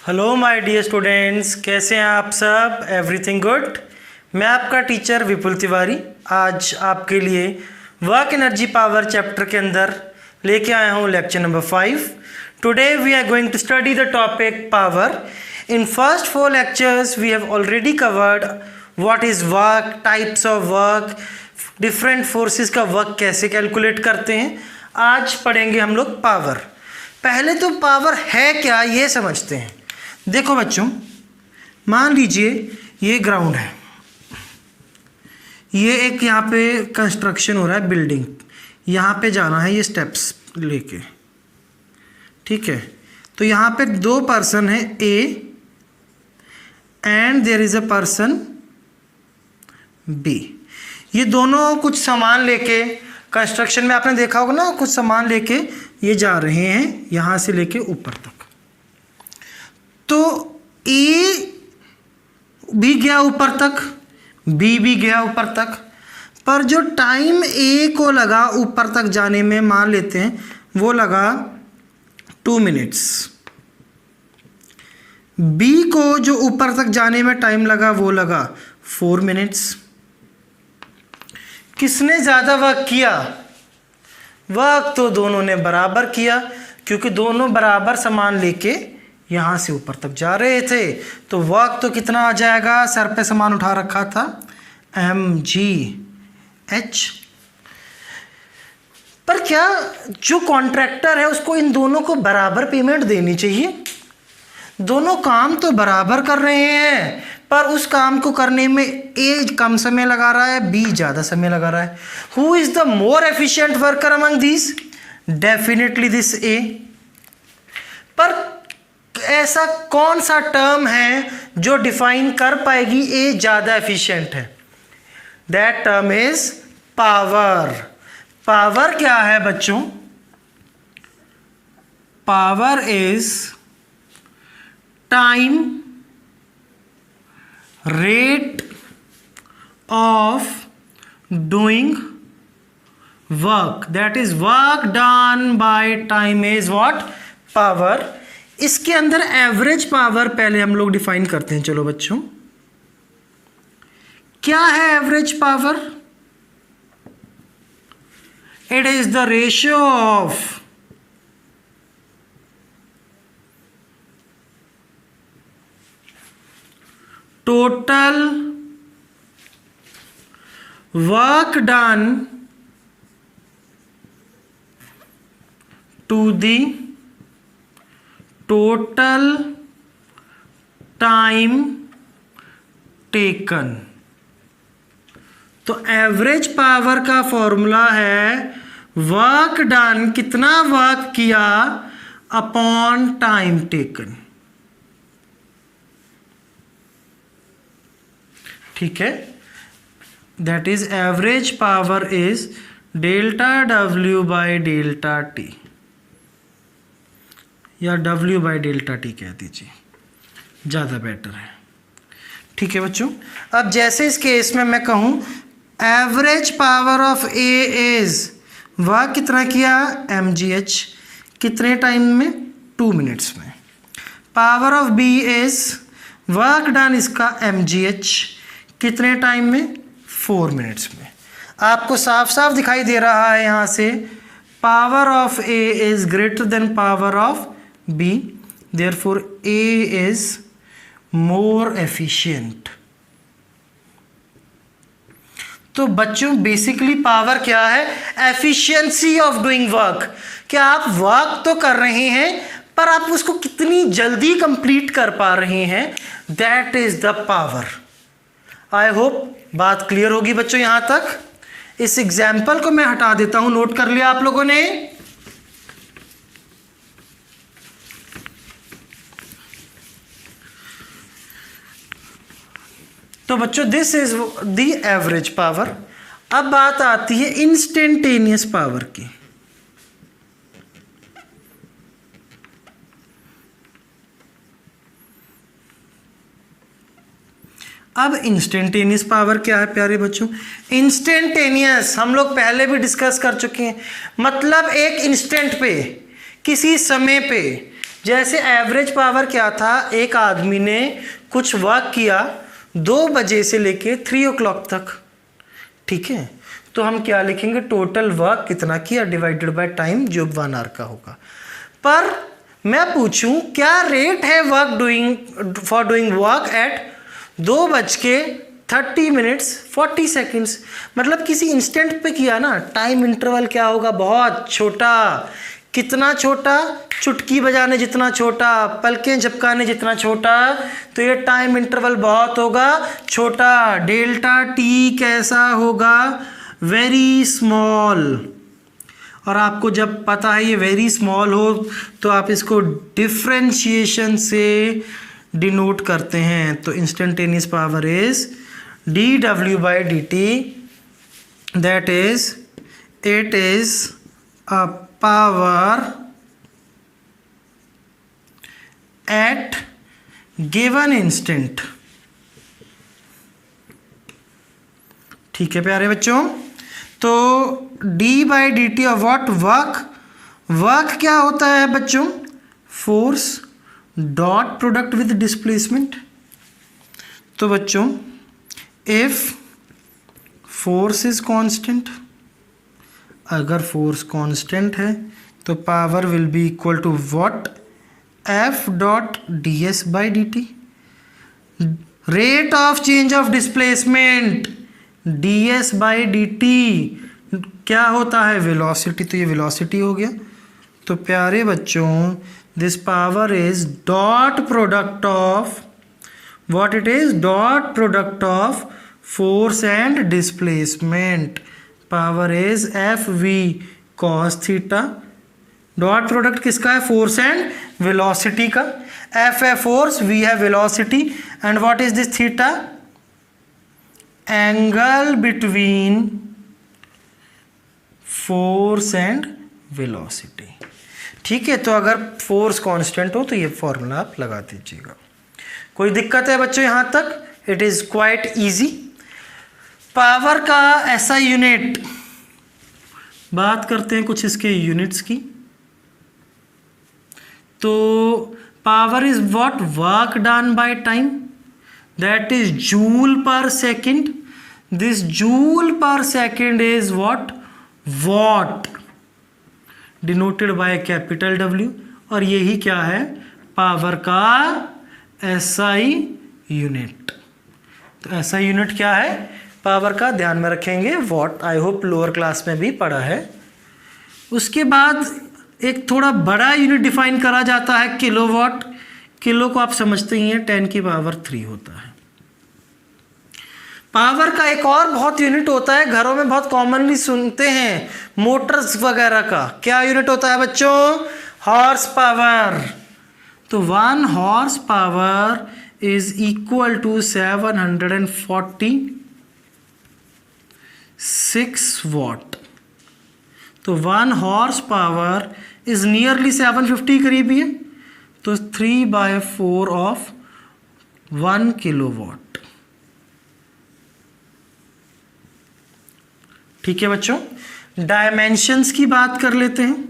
Hello my dear students, कैसे हैं आप सब? Everything good. मैं आपका टीचर विपुल तिवारी आज आपके लिए वर्क एनर्जी पावर चैप्टर के अंदर लेके आया हूँ lecture number 5। Today we are going to study the topic power. In first 4 lectures we have already covered what is work, types of work, different forces का work कैसे calculate करते हैं। आज पढ़ेंगे हम लोग पावर। पहले तो पावर है क्या ये समझते हैं। देखो बच्चों, मान लीजिए ये ग्राउंड है, ये एक यहाँ पे कंस्ट्रक्शन हो रहा है बिल्डिंग, यहाँ पे जाना है ये स्टेप्स लेके, ठीक है। तो यहाँ पे 2 पर्सन है A and there is a person B. ये दोनों कुछ सामान लेके, कंस्ट्रक्शन में आपने देखा होगा ना, कुछ सामान लेके ये जा रहे हैं यहाँ से लेके ऊपर तक। तो ए भी गया ऊपर तक, बी भी गया ऊपर तक, पर जो टाइम ए को लगा ऊपर तक जाने में, मान लेते हैं वो लगा 2 मिनट्स। बी को जो ऊपर तक जाने में टाइम लगा वो लगा 4 मिनट्स। किसने ज़्यादा वर्क किया? वर्क तो दोनों ने बराबर किया, क्योंकि दोनों बराबर सामान लेके यहाँ से ऊपर तक जा रहे थे। तो वर्क तो कितना आ जाएगा? सर पे सामान उठा रखा था, mgh। पर क्या जो कॉन्ट्रैक्टर है उसको इन दोनों को बराबर पेमेंट देनी चाहिए? दोनों काम तो बराबर कर रहे हैं, पर उस काम को करने में ए कम समय लगा रहा है, बी ज़्यादा समय लगा रहा है। Who is the more efficient worker among this? Definitely this A. पर ऐसा कौन सा टर्म है जो डिफाइन कर पाएगी ए ज़्यादा एफिशिएंट है? That term is power. Power क्या है बच्चों? Power is time rate of doing work, that is work done by time is what? Power. इसके अंदर एवरेज पावर पहले हम लोग डिफाइन करते हैं। चलो बच्चों, क्या है average power? It is the ratio of total work done to the total time taken. तो एवरेज पावर का फॉर्मूला है वर्क डन, कितना वर्क किया, अपॉन टाइम टेकन। ठीक है, that is average power is delta W by delta T, या W by delta T कह दीजिए, ज़्यादा बेटर है। ठीक है बच्चों, अब जैसे इस केस में मैं कहूँ average power of A is, वह कितना किया, mgh, कितने टाइम में, 2 मिनट्स में। Power of B is work done इसका mgh, कितने टाइम में, 4 मिनट्स में। आपको साफ साफ दिखाई दे रहा है यहाँ से, power of A is greater than power of B, therefore A is more efficient। तो बच्चों बेसिकली पावर क्या है? Efficiency of doing work. क्या आप वर्क तो कर रहे हैं, पर आप उसको कितनी जल्दी कंप्लीट कर पा रहे हैं, that is the power. I hope बात क्लियर होगी बच्चों यहां तक। इस एग्जाम्पल को मैं हटा देता हूं, नोट कर लिया आप लोगों ने? तो बच्चों this is the average power. अब बात आती है इंस्टेंटेनियस पावर की। अब इंस्टेंटेनियस पावर क्या है प्यारे बच्चों? इंस्टेंटेनियस हम लोग पहले भी डिस्कस कर चुके हैं। मतलब एक इंस्टेंट पे, किसी समय पे जैसे एवरेज पावर क्या था, एक आदमी ने कुछ वर्क किया 2 बजे से लेके 3 o'clock तक, ठीक है, तो हम क्या लिखेंगे, टोटल वर्क कितना किया डिवाइडेड बाय टाइम जो 1 आवर का होगा। पर मैं पूछूं क्या रेट है work doing for doing work at 2:30 मतलब किसी इंस्टेंट पे किया ना, टाइम इंटरवल क्या होगा, बहुत छोटा। कितना छोटा, चुटकी बजाने जितना छोटा, पलकें झपकाने जितना छोटा, तो ये टाइम इंटरवल बहुत होगा छोटा। डेल्टा टी कैसा होगा, वेरी स्मॉल। और आपको जब पता है ये वेरी स्मॉल हो तो आप इसको डिफरेंशिएशन से डिनोट करते हैं। तो instantaneous power is dW/dt, that is it is a power at given instant. ठीक है प्यारे बच्चों, तो d/dt ऑफ व्हाट, वर्क क्या होता है बच्चों, force dot product with displacement. तो बच्चों इफ फोर्स इज कांस्टेंट, अगर फोर्स कांस्टेंट है तो power will be equal to what, F.ds/dt। Rate of change of displacement ds/dt क्या होता है, वेलोसिटी, तो ये वेलोसिटी हो गया। तो प्यारे बच्चों this power is dot product of what, it is dot product of force and displacement. Power is FV cos theta. Dot product किसका है, फोर्स एंड वेलोसिटी का। F है फोर्स, V है velocity, and what is this theta, angle between force and velocity. ठीक है, तो अगर force constant हो तो ये फॉर्मूला आप लगा दीजिएगा। कोई दिक्कत है बच्चों यहां तक, it is quite easy. Power का SI यूनिट, बात करते हैं कुछ इसके यूनिट्स की। तो power is what, work done by time, that is joule पर सेकेंड। दिस जूल पर second is what, what, denoted by capital W। और यही क्या है, पावर का SI यूनिट। तो SI यूनिट क्या है पावर का, ध्यान में रखेंगे what. I hope lower class में भी पढ़ा है। उसके बाद एक थोड़ा बड़ा यूनिट डिफाइन करा जाता है किलोवाट। किलो को आप समझते ही हैं 10⁻³ होता है। पावर का एक और बहुत यूनिट होता है, घरों में बहुत कॉमनली सुनते हैं, मोटर्स वगैरह का। क्या यूनिट होता है बच्चों, हॉर्स पावर। तो 1 horse power is equal to 746 watt. तो 1 हॉर्स पावर इज नियरली 750 करीब ही है, तो 3/4 ऑफ 1 किलोवाट। ठीक है बच्चों, डायमेंशंस की बात कर लेते हैं।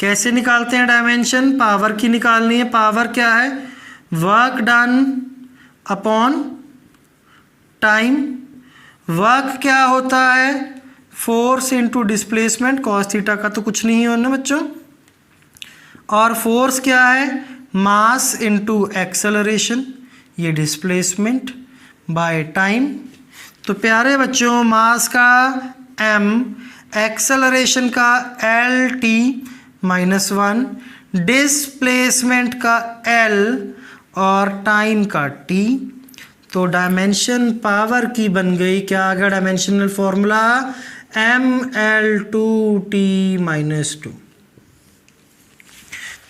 कैसे निकालते हैं डायमेंशन, पावर की निकालनी है। पावर क्या है, work done upon time. Work क्या होता है, force into displacement, cos theta का तो कुछ नहीं है ना बच्चों। और फोर्स क्या है, मास इनटू एक्सेलरेशन, ये डिस्प्लेसमेंट बाय टाइम। तो प्यारे बच्चों मास का m, एक्सेलरेशन का L(t)-1, डिस्प्लेसमेंट का L और टाइम का t। तो डायमेंशन पावर की बन गई, क्या आ गया डायमेंशनल फॉर्मूला, mL2t-2।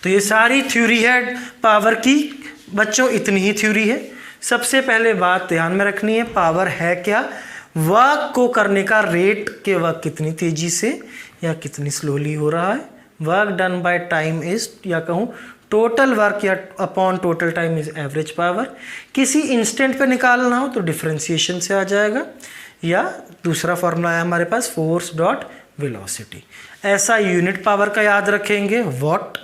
तो ये सारी थ्योरी है पावर की बच्चों, इतनी ही थ्योरी है। सबसे पहले बात ध्यान में रखनी है, पावर है क्या, वर्क को करने का रेट के वर्क कितनी तेजी से या कितनी स्लोली हो रहा है। Work done by time is, या कहूँ टोटल वर्क या upon total time is average power. किसी इंस्टेंट पे निकालना हो तो डिफरेंशिएशन से आ जाएगा, या दूसरा फॉर्मूला है हमारे पास फोर्स डॉट वेलोसिटी। ऐसा यूनिट पावर का याद रखेंगे वॉट।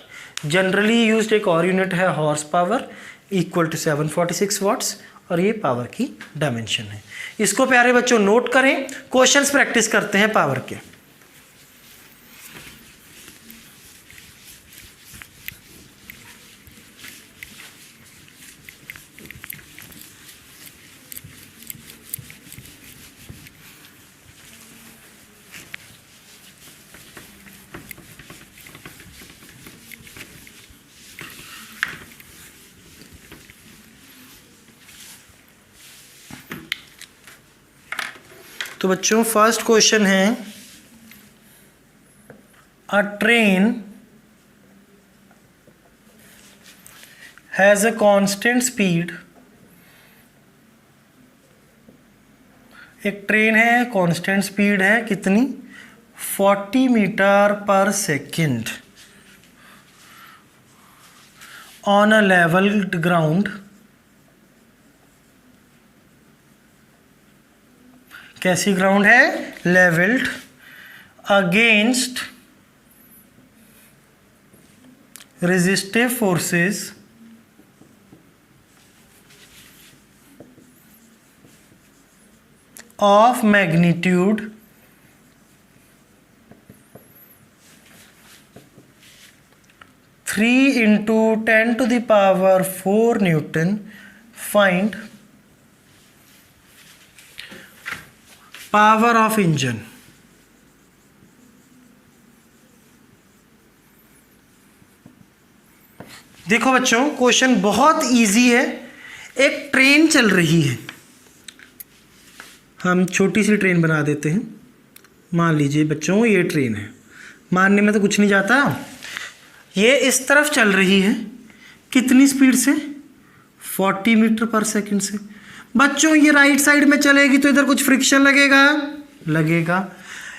जनरली यूज्ड एक और यूनिट है horse power equal to 746 watts, और ये पावर की डायमेंशन है। इसको प्यारे बच्चों नोट करें, क्वेश्चंस प्रैक्टिस करते हैं पावर के। तो बच्चों फर्स्ट क्वेश्चन है, a train has a constant speed. एक ट्रेन है, कांस्टेंट स्पीड है कितनी, 40 मीटर पर second on a levelled ground. कैसी ग्राउंड है, levelled, against resistive forces of magnitude 3 into 10 to the power 4 Newton. Find power of engine. देखो बच्चों question बहुत इजी है। एक ट्रेन चल रही है, हम छोटी सी ट्रेन बना देते हैं। मान लीजिए बच्चों ये ट्रेन है, मानने में तो कुछ नहीं जाता। ये इस तरफ चल रही है, कितनी स्पीड से, 40 मीटर पर सेकंड से। बच्चों ये राइट साइड में चलेगी तो इधर कुछ फ्रिक्शन लगेगा।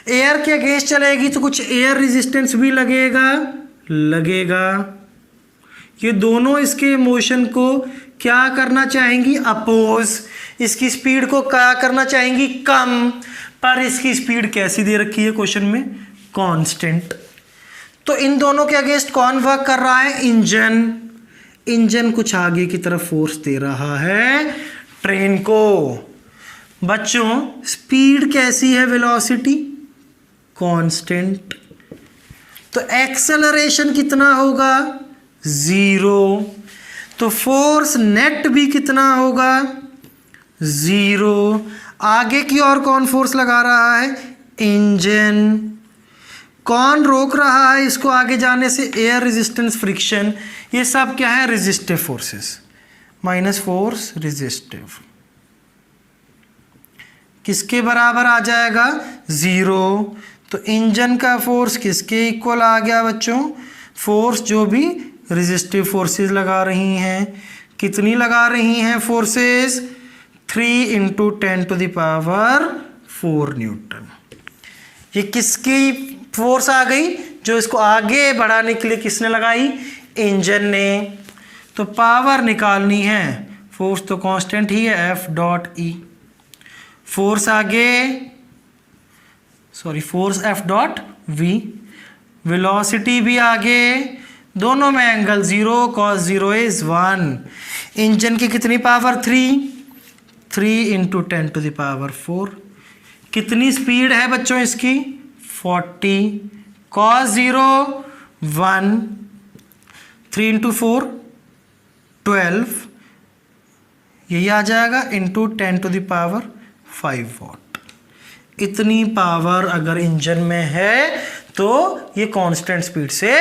एयर के अगेंस्ट चलेगी तो कुछ एयर रेजिस्टेंस भी लगेगा। ये दोनों इसके मोशन को क्या करना चाहेंगी, अपोज। इसकी स्पीड को क्या करना चाहेंगी, कम। पर इसकी स्पीड कैसी दे रखी है क्वेश्चन में, कांस्टेंट। तो इन दोनों के अगेंस्ट कौन वर्क कर रहा है, इंजन कुछ आगे की तरफ फोर्स दे रहा है ट्रेन को। बच्चों स्पीड कैसी है, वेलोसिटी कांस्टेंट। तो एक्सेलरेशन कितना होगा, 0। तो फोर्स नेट भी कितना होगा, 0। आगे की ओर कौन फोर्स लगा रहा है, इंजन। कौन रोक रहा है इसको आगे जाने से, एयर रेजिस्टेंस, फ्रिक्शन। ये सब क्या है, resistive forces. Minus force resistive किसके बराबर आ जाएगा, 0। तो इंजन का फोर्स किसके इक्वल आ गया बच्चों, फोर्स जो भी रेजिस्टिव फोर्सेस लगा रही हैं। कितनी लगा रही हैं forces, 3 into 10 to the power 4 newton. ये किसकी फोर्स आ गई, जो इसको आगे बढ़ाने के लिए किसने लगाई, इंजन ने। तो पावर निकालनी है, फोर्स तो कांस्टेंट ही है, F.E। Force F.V। वेलोसिटी भी आगे, दोनों में एंगल 0, cos 0 is 1। इंजन की कितनी power, 3 into 10 to the power 4। कितनी स्पीड है बच्चों इसकी, 40। cos 0 1, 3 into 4 12, यही आ जाएगा, इंटू 10 to the power 5 वाट। इतनी पावर अगर इंजन में है तो ये कांस्टेंट स्पीड से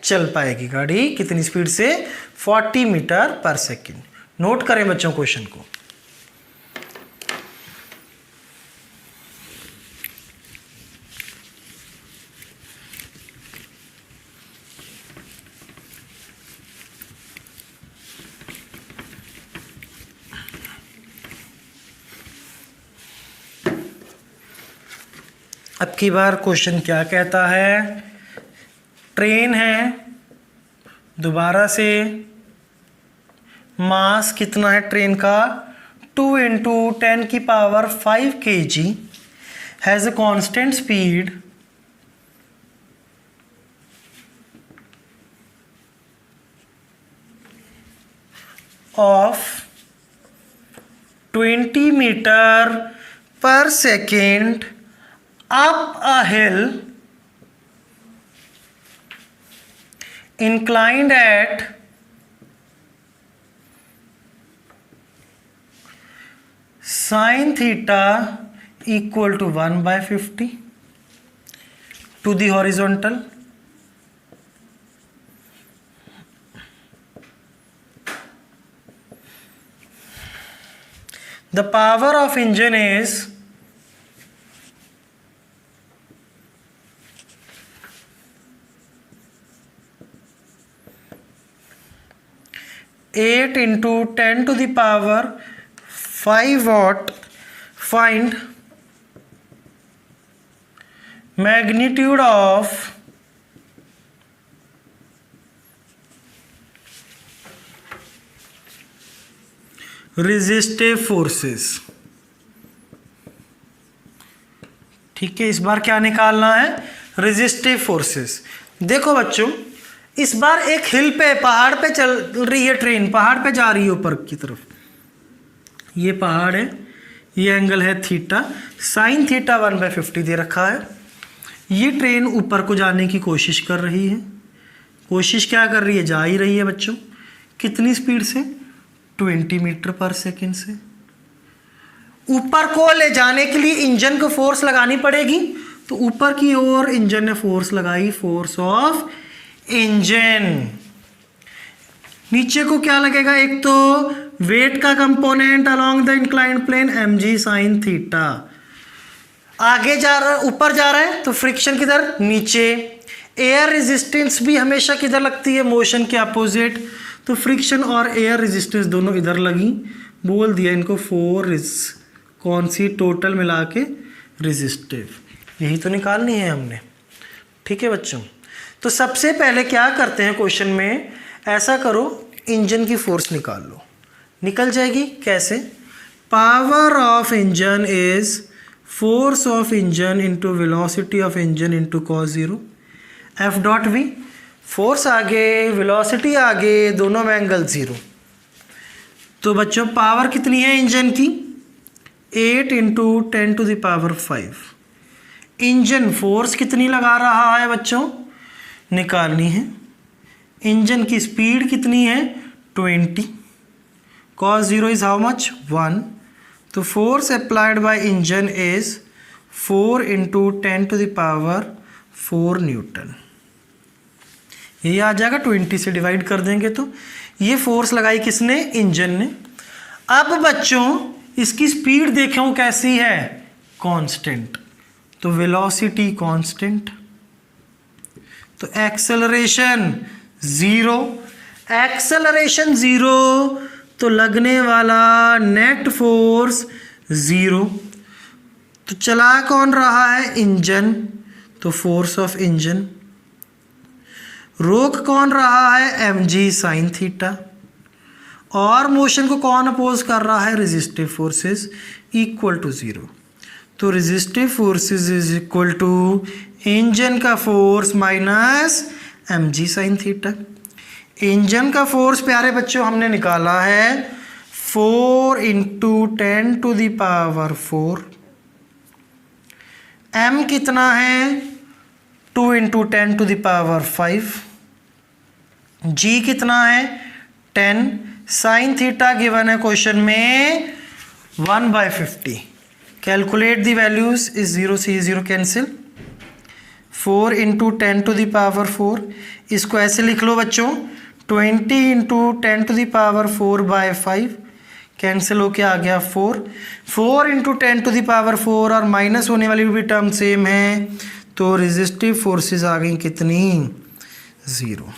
चल पाएगी गाड़ी। कितनी स्पीड से, 40 मीटर पर सेकेंड। नोट करें बच्चों क्वेश्चन को। अब की बार क्वेश्चन क्या कहता है, ट्रेन है, दोबारा से मास कितना है ट्रेन का, 2 into 10 की power 5 kg, has a constant speed of 20 meter per second up a hill inclined at sin theta equal to 1/50 to the horizontal. The power of engine is 8 into 10 to the power 5 watt. Find magnitude of resistive forces. ठीक है, इस बार क्या निकालना है? Resistive forces. देखो बच्चों, इस बार एक हिल पे, पहाड़ पे चल रही है ट्रेन, पहाड़ पे जा रही है ऊपर की तरफ. ये पहाड़ है, ये एंगल है थीटा, साइन थीटा 1/50 दे रखा है. ये ट्रेन ऊपर को जाने की कोशिश कर रही है. कोशिश क्या कर रही है? जा ही रही है बच्चों. कितनी स्पीड से? 20 मीटर पर सेकेंड से. ऊपर को ले जाने के लिए इंजन को फोर्स लगानी पड़ेगी, तो ऊपर की ओर इंजन ने फोर्स लगाई, फोर्स ऑफ इंजन. नीचे को क्या लगेगा? एक तो वेट का component along the inclined plane mg sine theta. आगे जा रहा है, ऊपर जा रहा है, तो फ्रिक्शन किधर? नीचे. एयर रेजिस्टेंस भी हमेशा किधर लगती है? मोशन के अपोजिट. तो फ्रिक्शन और एयर रेजिस्टेंस दोनों इधर लगी. बोल दिया इनको 4 कौन सी टोटल मिला के रेजिस्टिव. यही तो निकालनी है हमने. ठीक है बच्चों, तो सबसे पहले क्या करते हैं क्वेश्चन में, ऐसा करो, इंजन की फोर्स निकाल लो. निकल जाएगी. कैसे? Power of engine is force of engine into velocity of engine into cos 0 F dot V. Force आगे, वेलोसिटी आगे, दोनों में एंगल 0. तो बच्चों पावर कितनी है इंजन की? 8 into 10 to the power 5. Engine force कितनी लगा रहा है बच्चों? निकालनी है. इंजन की स्पीड कितनी है? 20. cos 0 is how much? 1. तो force applied by engine is 4 into 10 to the power 4 newton. ये आ जाएगा, 20 से डिवाइड कर देंगे तो. ये फोर्स लगाई किसने? इंजन ने. अब बच्चों इसकी स्पीड देखो कैसी है? कांस्टेंट. तो वेलोसिटी कांस्टेंट, तो एक्सेलरेशन 0. एक्सेलरेशन 0, तो लगने वाला नेट फोर्स 0. तो चला कौन रहा है? इंजन. तो फोर्स ऑफ इंजन. रोक कौन रहा है? mg sine theta. और मोशन को कौन अपोज कर रहा है? Resistive forces equal to 0. तो resistive forces is equal to engine का force minus mg sine theta. Engine का फोर्स प्यारे बच्चों हमने निकाला है 4 into 10 to the power 4. m कितना है? 2 into 10 to the power 5. g कितना है? 10. साइन थीटा गिवन है क्वेश्चन में 1/50. Calculate the values. इज 0 से 0 cancel. 4 into 10 to the power 4. इसको ऐसे लिख लो बच्चों, 20 into 10 to the power 4/5. Cancel होके आ गया 4. 4 इंटू 10 टू द पावर 4 और माइनस होने वाली भी टर्म सेम है. तो रेजिस्टिव फोर्सेस आ गई कितनी? 0.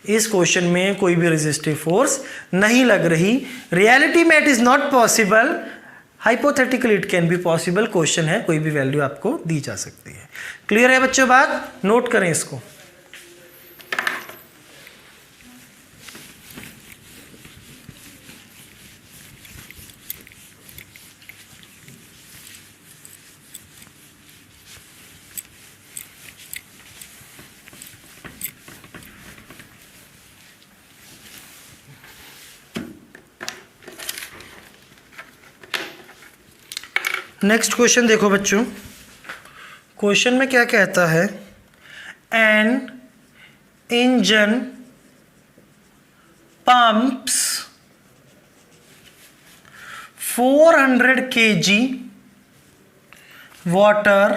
इस क्वेश्चन में कोई भी रेजिस्टिव फोर्स नहीं लग रही. रियलिटी में it is not possible, hypothetically it can be possible. Question है, कोई भी वैल्यू आपको दी जा सकती है. क्लियर है बच्चों बात? नोट करें इसको. नेक्स्ट क्वेश्चन देखो बच्चों, क्वेश्चन में क्या कहता है, an engine pumps 400 kg water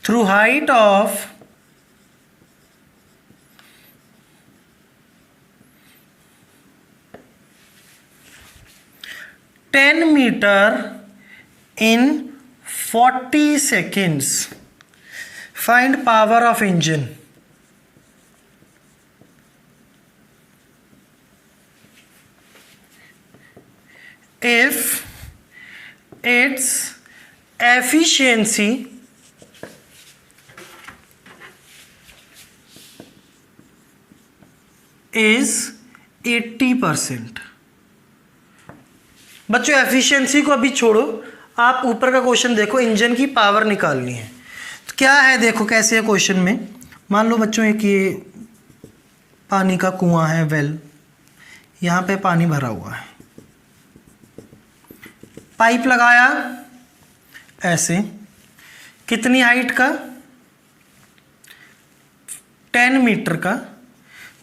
through height of 10 meter in 40 seconds. Find power of engine. If its efficiency is 80%। बच्चों एफिशिएंसी को अभी छोड़ो, आप ऊपर का क्वेश्चन देखो, इंजन की पावर निकालनी है। तो क्या है देखो कैसे है क्वेश्चन में। मान लो बच्चों एक ये पानी का कुआं है, वेल, यहाँ पे पानी भरा हुआ है, पाइप लगाया ऐसे, कितनी हाइट का, 10 मीटर का।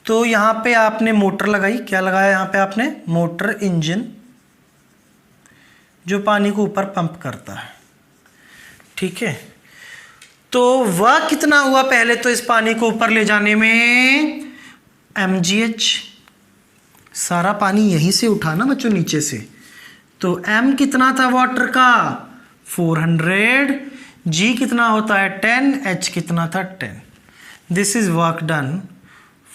तो यहाँ पे आपने मोटर लगाई, क्या लगाया यहाँ पे आपने, मोटर, इंजन, जो पानी को ऊपर पंप करता है, ठीक है। तो वह कितना हुआ पहले तो इस पानी को ऊपर ले जाने में, mgh, सारा पानी यहीं से उठा ना बच्चों नीचे से, तो m कितना था वाटर का 400, g कितना होता है 10, h कितना था 10। This is work done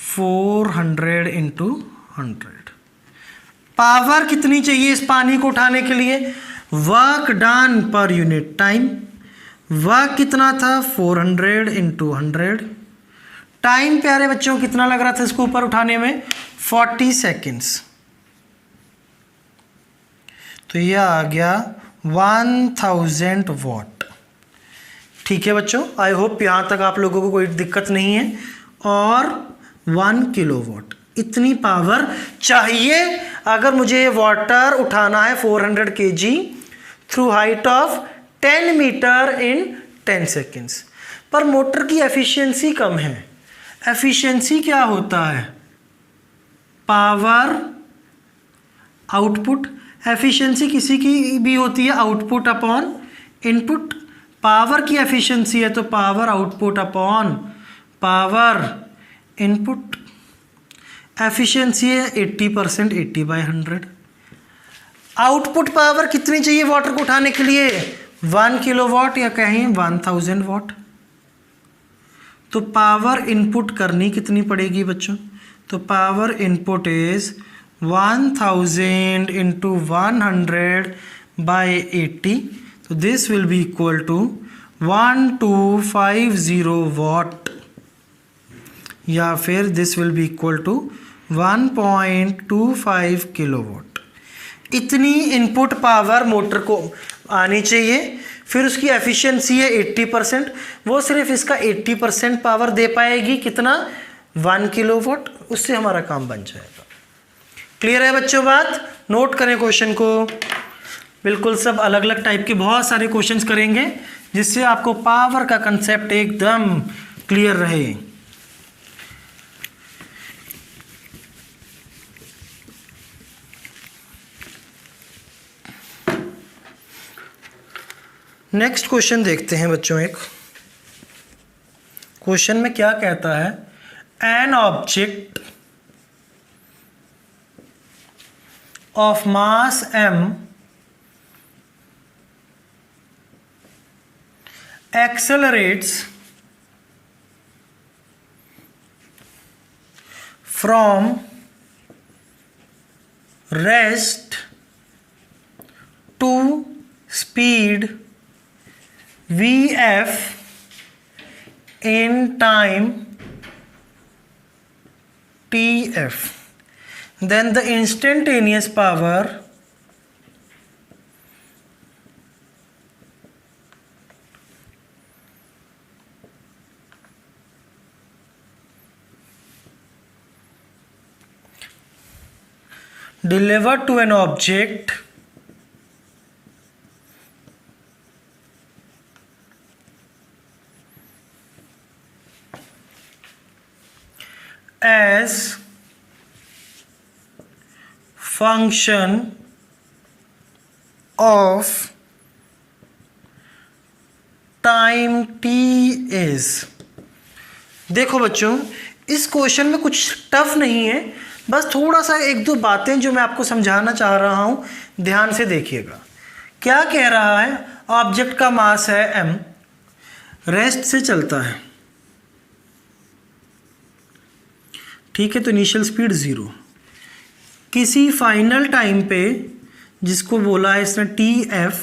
400 into 100। Power कितनी चाहिए इस पानी को उठाने के लिए, work done per unit time, work कितना था 400 इंटू 100। टाइम प्यारे बच्चों कितना लग रहा था इसको ऊपर उठाने में, 40 सेकेंड्स। तो ये आ गया 1000 वॉट। ठीक है बच्चों, आई होप यहाँ तक आप लोगों को कोई दिक्कत नहीं है। और 1 किलोवाट इतनी पावर चाहिए अगर मुझे वाटर उठाना है 400 kg through height of 10 metre in 10 seconds. पर मोटर की एफिशिएंसी कम है। एफिशिएंसी क्या होता है, पावर आउटपुट। एफिशिएंसी किसी की भी होती है आउटपुट अपॉन इनपुट। पावर की एफिशिएंसी है तो power output upon power input. Efficiency है 80%, 80/100। आउटपुट पावर कितनी चाहिए वाटर को उठाने के लिए, 1 किलोवाट या कहीं 1000 वॉट। तो पावर इनपुट करनी कितनी पड़ेगी बच्चों, तो पावर इनपुट इज 1000 इंटू 100/80। तो this will be equal to 1250 watt, या फिर this will be equal to 1.25 kilowatt. इतनी इनपुट पावर मोटर को आनी चाहिए। फिर उसकी एफिशिएंसी है 80%, वो सिर्फ इसका 80% पावर दे पाएगी, कितना 1 किलोवाट। उससे हमारा काम बन जाएगा। क्लियर है बच्चों बात, नोट करें क्वेश्चन को। बिल्कुल सब अलग अलग टाइप के बहुत सारे क्वेश्चंस करेंगे जिससे आपको पावर का कंसेप्ट एकदम क्लियर रहे। नेक्स्ट क्वेश्चन देखते हैं बच्चों। एक क्वेश्चन में क्या कहता है, an object of mass m accelerates from rest to speed vf in time tf, then the instantaneous power delivered to an object as function of time T is. देखो बच्चों, इस क्वेश्चन में कुछ टफ नहीं है, बस थोड़ा सा एक दो बातें जो मैं आपको समझाना चाह रहा हूं, ध्यान से देखिएगा। क्या कह रहा है? ऑब्जेक्ट का मास है m, रेस्ट से चलता है, ठीक है, तो इनिशियल स्पीड 0। किसी फाइनल टाइम पे जिसको बोला है इसने TF,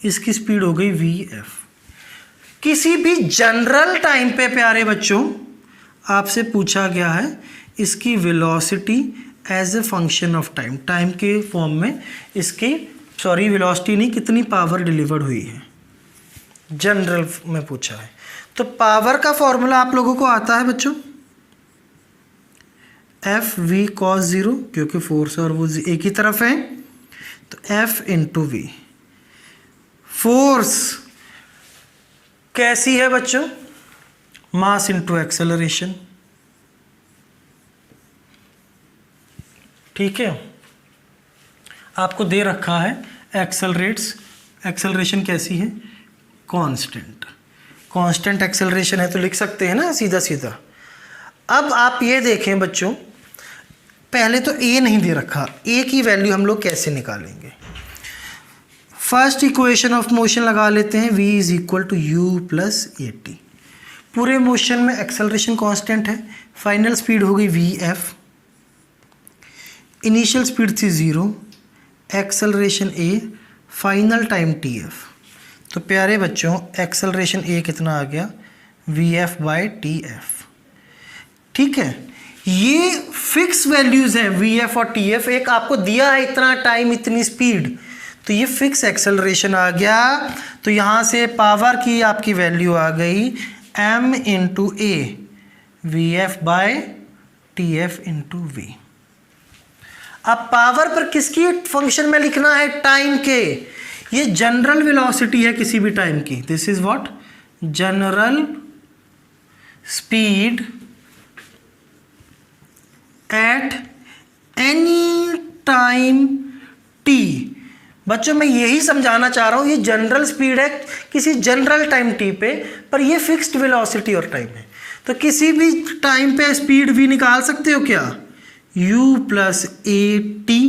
इसकी स्पीड हो गई VF। किसी भी जनरल टाइम पे प्यारे बच्चों आपसे पूछा गया है इसकी velocity as a function of time, time के फॉर्म में इसकी, सॉरी वेलोसिटी नहीं, कितनी पावर डिलीवर्ड हुई है, जनरल में पूछा है। तो पावर का फॉर्मूला आप लोगों को आता है बच्चों, FV cos 0, क्योंकि फोर्स और वो एक ही तरफ है, तो F इंटू वी। फोर्स कैसी है बच्चों? मास इंटू एक्सेलरेशन, ठीक है। आपको दे रखा है एक्सेलरेशन कैसी है? कांस्टेंट। कांस्टेंट एक्सेलरेशन है तो लिख सकते हैं ना सीधा सीधा। अब आप ये देखें बच्चों, पहले तो ए नहीं दे रखा, ए की वैल्यू हम लोग कैसे निकालेंगे? फर्स्ट इक्वेशन ऑफ मोशन लगा लेते हैं, v is equal to U plus A T. पूरे मोशन में एक्सेलरेशन कांस्टेंट है, फाइनल स्पीड हो गई vf, इनिशियल स्पीड थी 0, acceleration a, final time tf। तो प्यारे बच्चों एक्सेलरेशन a कितना आ गया? vf बाई tf, ठीक है। ये फिक्स वैल्यूज हैं vf और tf, एक आपको दिया है इतना टाइम इतनी स्पीड, तो ये फिक्स एक्सेलरेशन आ गया। तो यहाँ से पावर की आपकी वैल्यू आ गई m into A, vf by tf into v। अब पावर पर किसकी फंक्शन में लिखना है? टाइम के। ये जनरल वेलोसिटी है किसी भी टाइम की, this is what? General speed at any time t। बच्चों मैं यही समझाना चाह रहा हूँ, ये जनरल स्पीड है किसी जनरल टाइम t पे, पर ये फिक्स्ड वेलोसिटी और टाइम है। तो किसी भी टाइम पे स्पीड v निकाल सकते हो क्या? u plus A T.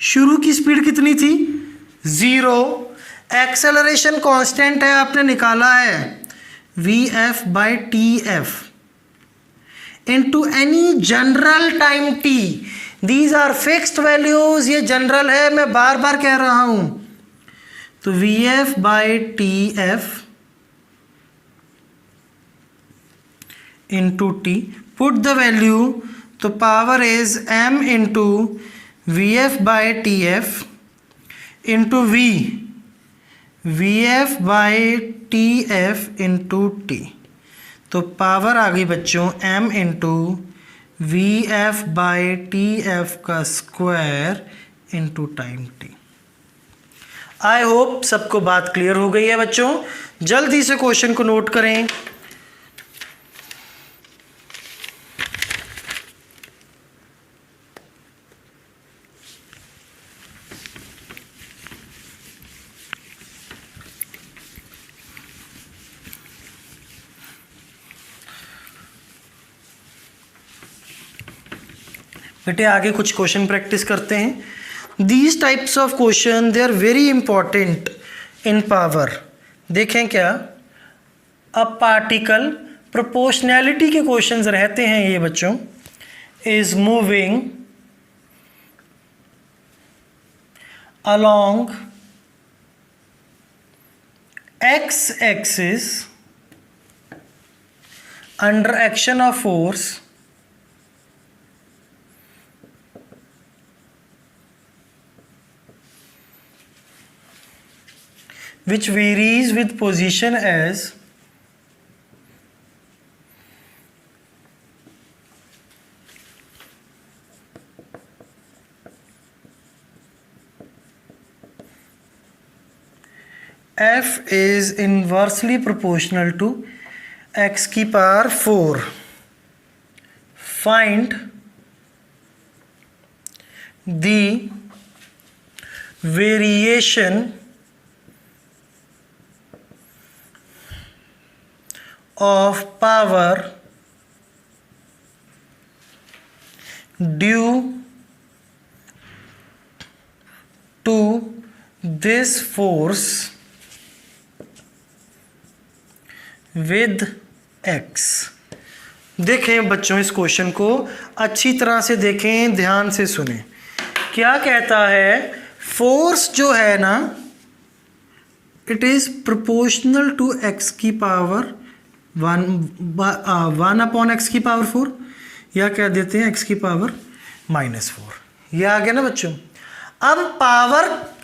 शुरू की स्पीड कितनी थी? 0। एक्सेलरेशन कांस्टेंट है, आपने निकाला है vf by tf into any general time t। These are fixed values, ये जनरल है, मैं बार बार कह रहा हूं। तो vf by tf into T, put the value, तो power is m into vf by tf into v, vf by tf into T. तो पावर आ गई बच्चों m into vf by tf का square into time t। I hope सबको बात clear हो गई है बच्चों। जल्दी से क्वेश्चन को नोट करें। बेटे आगे कुछ क्वेश्चन प्रैक्टिस करते हैं। These types of question they are very important in power. देखें क्या, अब पार्टिकल प्रोपोर्शनैलिटी के क्वेश्चंस रहते हैं ये बच्चों। Is moving along x axis under action of force which varies with position as f is inversely proportional to x की power 4। find the variation of power due to this force with x। देखें बच्चों, इस question को अच्छी तरह से देखें, ध्यान से सुने। क्या कहता है, फोर्स जो है ना, it is proportional to X की पावर 1 अपॉन एक्स की पावर 4, या कह देते हैं एक्स की पावर -4। ये आ गया ना बच्चों। अब पावर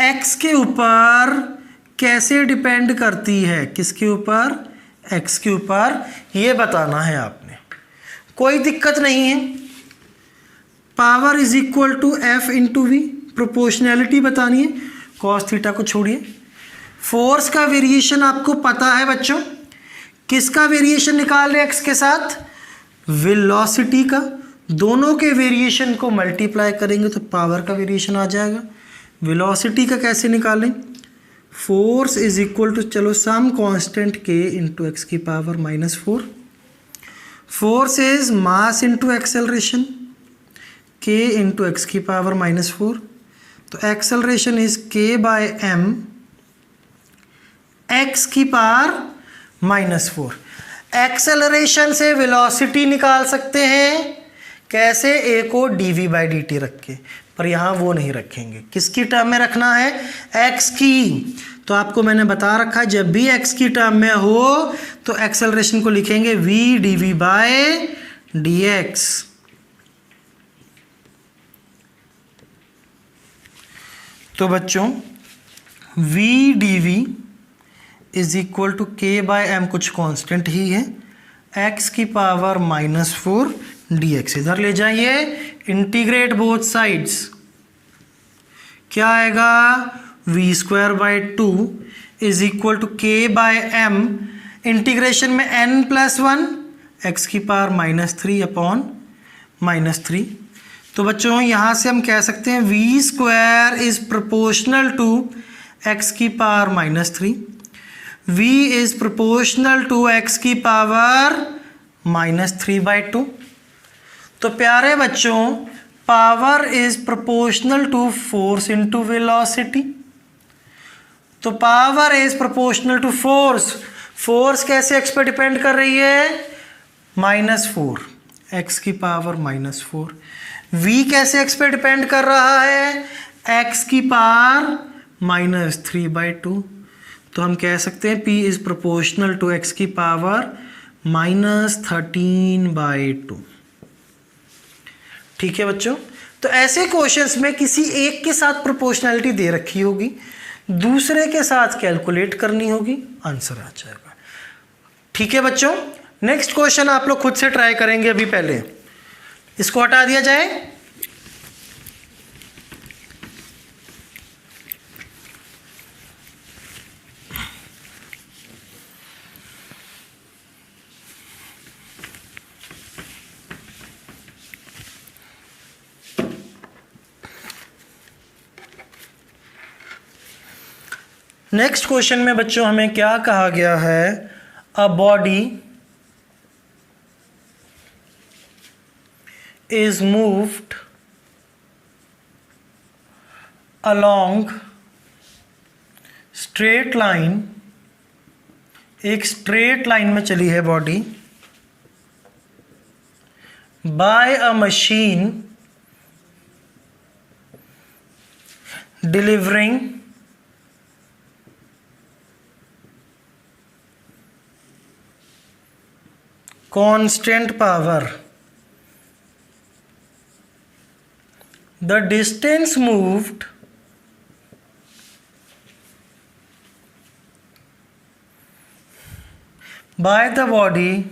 एक्स के ऊपर कैसे डिपेंड करती है, किसके ऊपर, एक्स के ऊपर, ये बताना है आपने। कोई दिक्कत नहीं है। Power is equal to F into V, proportionality बतानी है, कॉस थीटा को छोड़िए। फोर्स का वेरिएशन आपको पता है बच्चों, किसका वेरिएशन निकाल रहे हैं एक्स के साथ, वेलोसिटी का। दोनों के वेरिएशन को मल्टीप्लाई करेंगे तो पावर का वेरिएशन आ जाएगा। वेलोसिटी का कैसे निकालें, फोर्स इज इक्वल टू, चलो सम कांस्टेंट के इंटू एक्स की power -4। Force is mass into acceleration, के इंटू एक्स की पावर -4। तो एक्सेलरेशन इज के बाय एम एक्स की पावर -4। एक्सेलरेशन से वेलोसिटी निकाल सकते हैं, कैसे, ए को dv बाई डी टी रख के, पर यहाँ वो नहीं रखेंगे। किसकी टर्म में रखना है, x की। तो आपको मैंने बता रखा है, जब भी x की टर्म में हो तो एक्सेलरेशन को लिखेंगे v dv बाय dx। तो बच्चों v dv is equal to K by M, कुछ कांस्टेंट ही है, x की पावर -4 dx। इधर ले जाइए, इंटीग्रेट बोथ साइड्स, क्या आएगा, v square by 2 is equal to K by M, integration में n+1 x की पावर -3 अपॉन -3। तो बच्चों यहाँ से हम कह सकते हैं v square is proportional to x की power -3, v is proportional to x की पावर -3/2। तो प्यारे बच्चों, power is proportional to force into velocity. तो power is proportional to force, force कैसे एक्स पे डिपेंड कर रही है, -4, एक्स की पावर -4। v कैसे एक्स पे डिपेंड कर रहा है, एक्स की पावर -3/2। तो हम कह सकते हैं p is proportional to X की पावर -13/2। ठीक है बच्चों। तो ऐसे क्वेश्चंस में किसी एक के साथ प्रोपोर्शनैलिटी दे रखी होगी, दूसरे के साथ कैलकुलेट करनी होगी, आंसर आ जाएगा। ठीक है बच्चों। नेक्स्ट क्वेश्चन आप लोग खुद से ट्राई करेंगे। अभी पहले इसको हटा दिया जाए। नेक्स्ट क्वेश्चन में बच्चों हमें क्या कहा गया है, a body is moved along straight line, एक स्ट्रेट लाइन में चली है body, by a machine delivering constant power. The distance moved by the body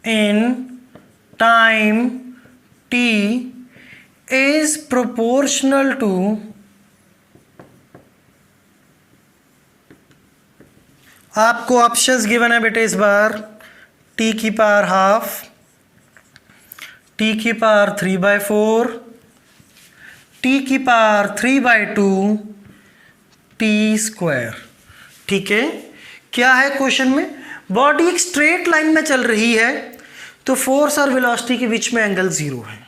in time t is proportional to आपको ऑप्शंस गिवन है बेटे इस बार, टी की power half, T की पावर 3/4, टी की पावर 3/2, टी स्क्वायर। ठीक है, क्या है क्वेश्चन में, बॉडी एक स्ट्रेट लाइन में चल रही है तो फोर्स और वेलोसिटी के बीच में एंगल 0 है,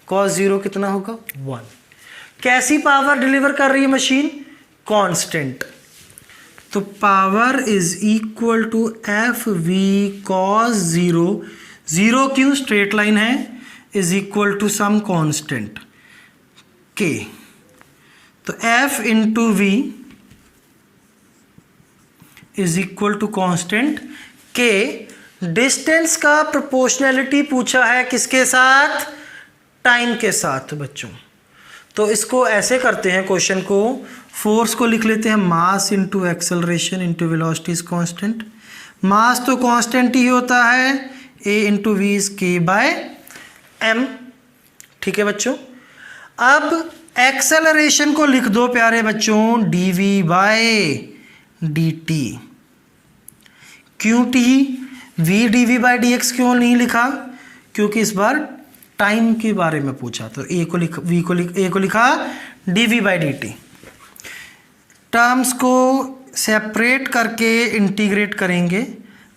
cos 0 कितना होगा 1। कैसी पावर डिलीवर कर रही है मशीन, कांस्टेंट, तो power is equal to F V cos 0, 0 क्यों, स्ट्रेट लाइन है, is equal to some constant K, तो F into we is equal to constant K. Distance का प्रोपोर्शनैलिटी पूछा है किसके साथ, टाइम के साथ बच्चों। तो इसको ऐसे करते हैं क्वेश्चन को, फोर्स को लिख लेते हैं mass into acceleration into velocity is constant. Mass तो कांस्टेंट ही होता है, a into we is k/m। ठीक है बच्चों, अब एक्सेलरेशन को लिख दो प्यारे बच्चों dv/dt। क्यों t, v dv/dx क्यों नहीं लिखा, क्योंकि इस बार टाइम के बारे में पूछा, तो a को लिखा dv/dt। टर्म्स को सेपरेट करके इंटीग्रेट करेंगे,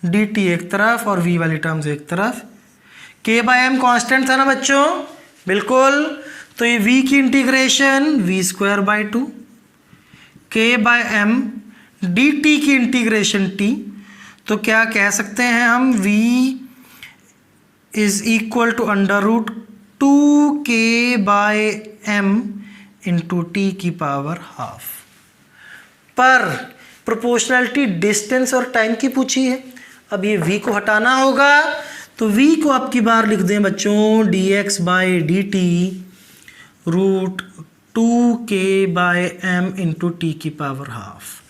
dt एक तरफ और v वाली टर्म्स एक तरफ। k/m कांस्टेंट था ना बच्चों, बिल्कुल, तो ये v की इंटीग्रेशन v²/2, k/m dt की इंटीग्रेशन t, तो क्या कह सकते हैं हम, v is equal to √2k/m into T की पावर हाफ। पर प्रोपोर्शनैलिटी डिस्टेंस और टाइम की पूछी है, अब ये v को हटाना होगा, तो v को अब की बार लिख दें बच्चों dx/dt √2k/m इंटू टी की पावर हाफ।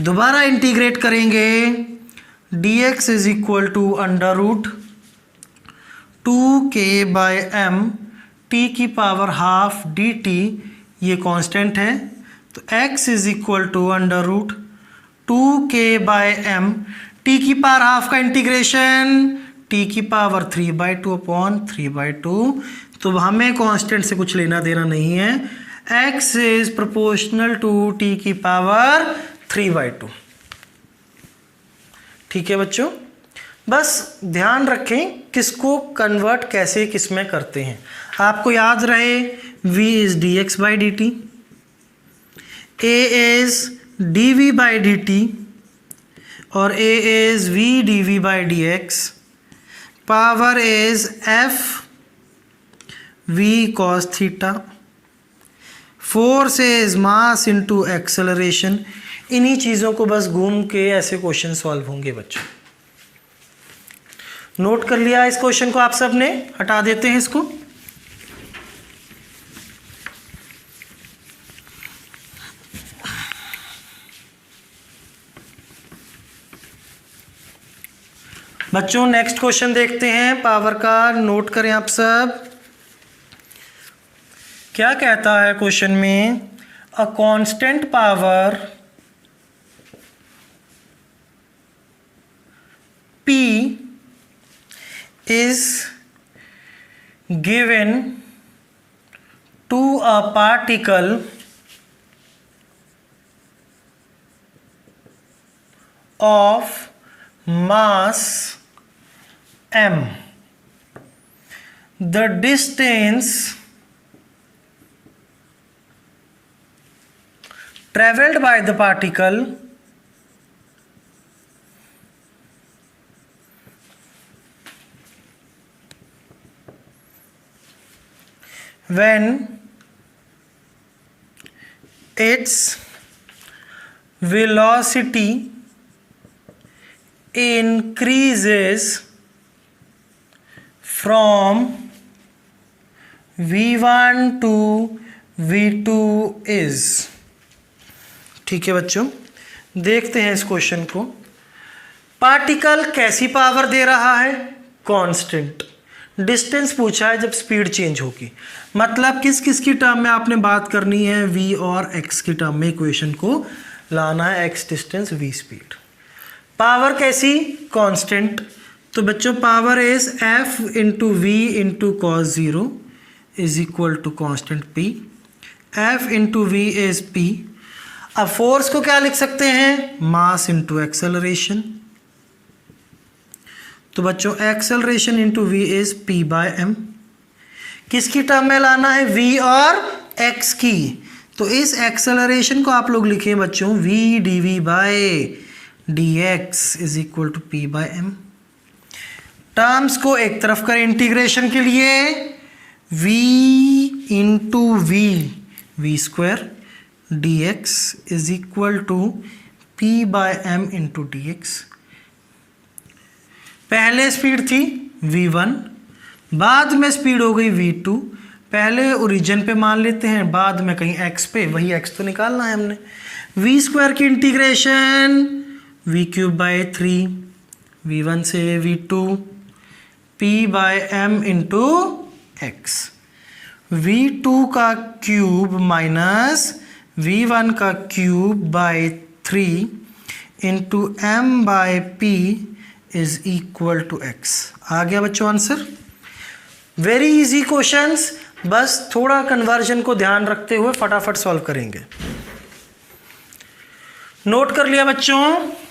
दोबारा इंटीग्रेट करेंगे, dx is equal to √2k/m T की पावर हाफ dt, ये कांस्टेंट है, तो x is equal to √2k/m T की पावर हाफ का इंटीग्रेशन टी की पावर 3/2/3/2। तो हमें कांस्टेंट से कुछ लेना देना नहीं है, x is proportional to T की पावर 3/2। ठीक है बच्चों, बस ध्यान रखें किसको कन्वर्ट कैसे किस में करते हैं। आपको याद रहे v is dx/dt, a is dv/dt और a is v dv/dx, power is f v cos theta, force is mass into acceleration. इन्हीं चीज़ों को बस घूम के ऐसे क्वेश्चन सॉल्व होंगे बच्चों। नोट कर लिया इस क्वेश्चन को आप सब ने, हटा देते हैं इसको। बच्चों नेक्स्ट क्वेश्चन देखते हैं पावर का, नोट करें आप सब। क्या कहता है क्वेश्चन में, a constant power P is given to a particle of mass m. The distance traveled by the particle when its velocity increases from v1 to v2 is। ठीक है बच्चों, देखते हैं इस क्वेश्चन को। पार्टिकल कैसी पावर दे रहा है, कांस्टेंट। डिस्टेंस पूछा है जब स्पीड चेंज होगी, मतलब किस किस की टर्म में आपने बात करनी है, v और x की टर्म में इक्वेशन को लाना है, x distance v speed. Power कैसी, कांस्टेंट, तो बच्चों power is F into V into cos zero is equal to constant P, F into we is P। अब फोर्स को क्या लिख सकते हैं, मास इंटू एक्सेलरेशन, तो बच्चों acceleration into we is P by M. किसकी टर्म में लाना है, v और x की, तो इस एक्सेलरेशन को आप लोग लिखें बच्चों v dv by dx is equal to P by M. Terms को एक तरफ करें इंटीग्रेशन के लिए, v into V square dx is equal to P by M into dx। पहले स्पीड थी v1, बाद में स्पीड हो गई v2। पहले ओरिजिन पे मान लेते हैं, बाद में कहीं x पे, वही x तो निकालना है हमने। v स्क्वायर की integration v cube by 3, v1 से v2 p by M into x, v2 का क्यूब माइनस v1 का cube by 3 into m by p is equal to x. आ गया बच्चों आंसर। वेरी इजी क्वेश्चंस, बस थोड़ा conversion को ध्यान रखते हुए फटाफट सॉल्व करेंगे। नोट कर लिया बच्चों।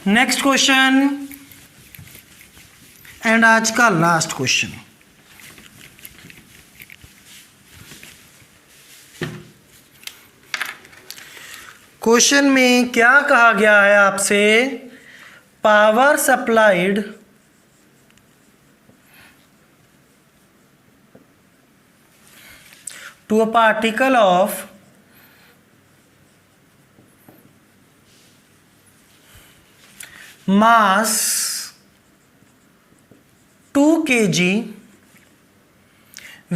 नेक्स्ट क्वेश्चन एंड आज का लास्ट क्वेश्चन। क्वेश्चन में क्या कहा गया है आपसे, power supplied to a particle of mass 2 kg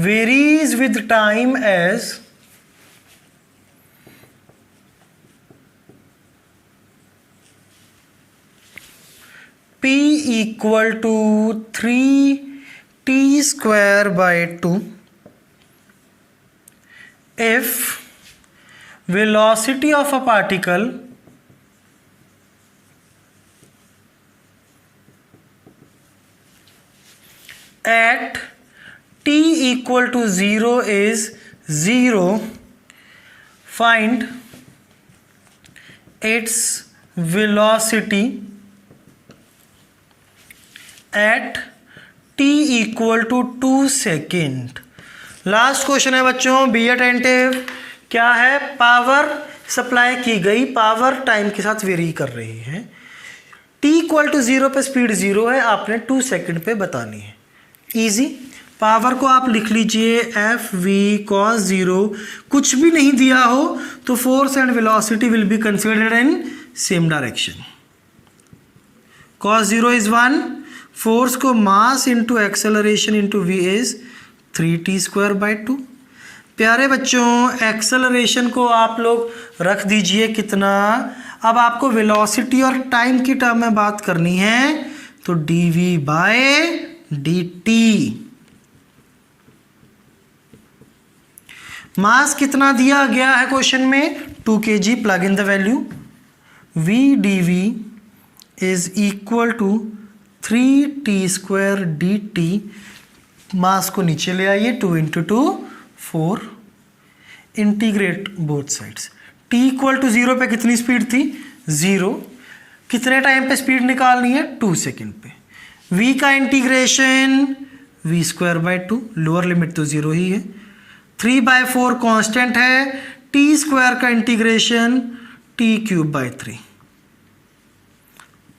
varies with time as P equal to 3t square by 2 if velocity of a particle at t equal to 0 is 0, find its velocity at t equal to 2 second. Last question है बच्चों, be attentive. क्या है, power supply की गई, power time के साथ very कर रही है, t इक्वल टू 0 पे स्पीड 0 है, आपने 2 सेकेंड पे बतानी है। इजी। पावर को आप लिख लीजिए एफ वी कॉस 0, कुछ भी नहीं दिया हो तो force and velocity will be considered in same direction. Cos 0 is 1, force को mass into acceleration into we is 3t square by 2। प्यारे बच्चों, एक्सेलरेशन को आप लोग रख दीजिए कितना, अब आपको वेलोसिटी और टाइम की टर्म में बात करनी है तो dv बाय dt। मास कितना दिया गया है क्वेश्चन में, 2 kg, plug in the value, v dv is equal to 3t square dt। Mass को नीचे ले आइए, 2 into 2 4, integrate both sides. t equal to 0 पे कितनी स्पीड थी, 0, कितने टाइम पे स्पीड निकालनी है, 2 सेकेंड पे। v का integration v square by 2, lower limit तो 0 ही है, 3/4 कांस्टेंट है, t स्क्वायर का integration t cube by 3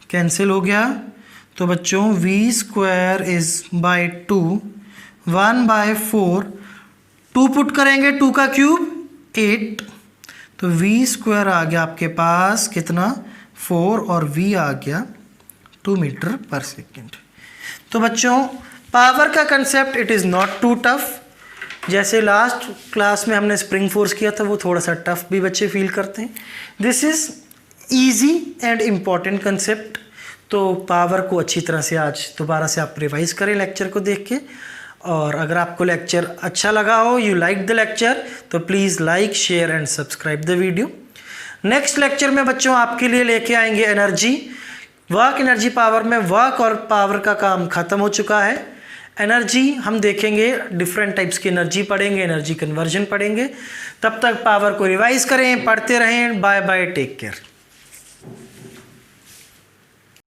cancel हो गया। तो बच्चों v square is by 2, 1/4, 2 put करेंगे, 2 का क्यूब 8, तो v स्क्वायर आ गया आपके पास कितना, 4, और v आ गया 2 मीटर पर सेकेंड। तो बच्चों पावर का concept it is not too tough. जैसे लास्ट क्लास में हमने स्प्रिंग फोर्स किया था, वो थोड़ा सा टफ भी बच्चे फील करते हैं। This is easy and important concept. तो पावर को अच्छी तरह से आज दोबारा से आप रिवाइज करें लेक्चर को देख के, और अगर आपको लेक्चर अच्छा लगा हो, यू लाइक द लेक्चर, तो please like, share and subscribe the video. Next lecture में बच्चों आपके लिए लेके आएंगे एनर्जी, वर्क एनर्जी पावर में वर्क और पावर का काम खत्म हो चुका है। एनर्जी हम देखेंगे, डिफरेंट टाइप्स की एनर्जी पढ़ेंगे, एनर्जी कन्वर्जन पढ़ेंगे। तब तक पावर को रिवाइज करें, पढ़ते रहें। Bye bye, take care.